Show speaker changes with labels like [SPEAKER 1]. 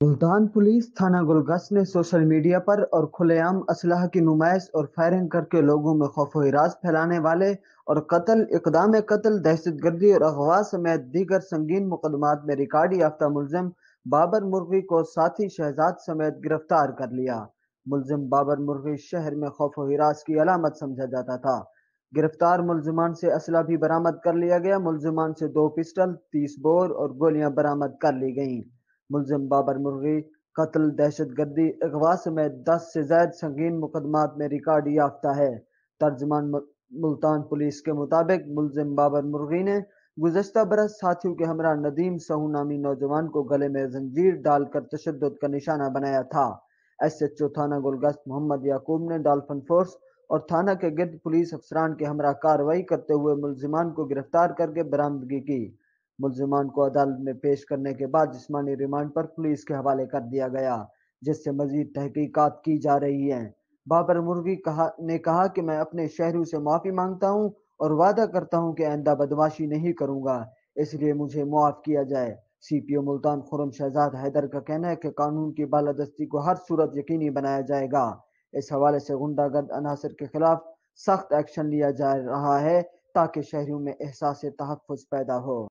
[SPEAKER 1] Multan police تھانہ گلگس نے social media پر اور کھلے عام اسلحہ کی نمائش اور فائرنگ کر کے لوگوں میں خوف و ہراس پھیلانے والے اور اقدام قتل، دہشت گردی اور اغوا سمیت دیگر سنگین مقدمات میں ریکارڈ یافتہ ملزم بابر مرغی کو ساتھی شہزاد سمیت گرفتار کر لیا۔ ملزم بابر مرغی شہر میں خوف و ہراس کی علامت سمجھا جاتا تھا۔ گرفتار ملزمان سے اسلحہ بھی برآمد کر لیا گیا۔ ملزمان سے 2 پسٹل، 30 بور اور گولیاں برآمد کر لی گئیں۔ ملزم بابر مرغی قتل، دہشت گردی، اغوا سمیت 10 سے زائد سنگین مقدمات میں ریکارڈ یافتہ ہے۔ ترجمان ملتان پولیس کے مطابق ملزم بابر مرغی نے گزشتہ برس ساتھیوں کے ہمراہ ندیم سہو نامی نوجوان کو گلے میں زنجیر ڈال کر تشدد کا نشانہ بنایا تھا۔ ایس ایچ او تھانہ گلگست محمد یعقوب نے ڈالفن فورس اور تھانہ کے گرد پولیس افسران کے ہمراہ کارروائی کرتے ہوئے ملزمان کو گرفتار کر کے برآمدگی کی۔ ملزمان کو عدالت میں پیش کرنے کے بعد جسمانی ریمانڈ پر پولیس کے حوالے کر دیا گیا، جس سے مزید تحقیقات کی جا رہی ہیں۔ بابر مرغی نے کہا کہ میں اپنے شہریوں سے معافی مانگتا ہوں اور وعدہ کرتا ہوں کہ آئندہ بدمعاشی نہیں کروں گا، اس لیے مجھے معاف کیا جائے۔ سی پی او ملتان خرم شہزاد حیدر کا کہنا ہے کہ قانون کی بالادستی کو ہر صورت یقینی بنایا جائے گا۔ اس حوالے سے غنڈہ گرد عناصر کے خلاف سخت ایکشن لیا جا رہا ہے تاکہ شہریوں میں احساس تحفظ پیدا ہو۔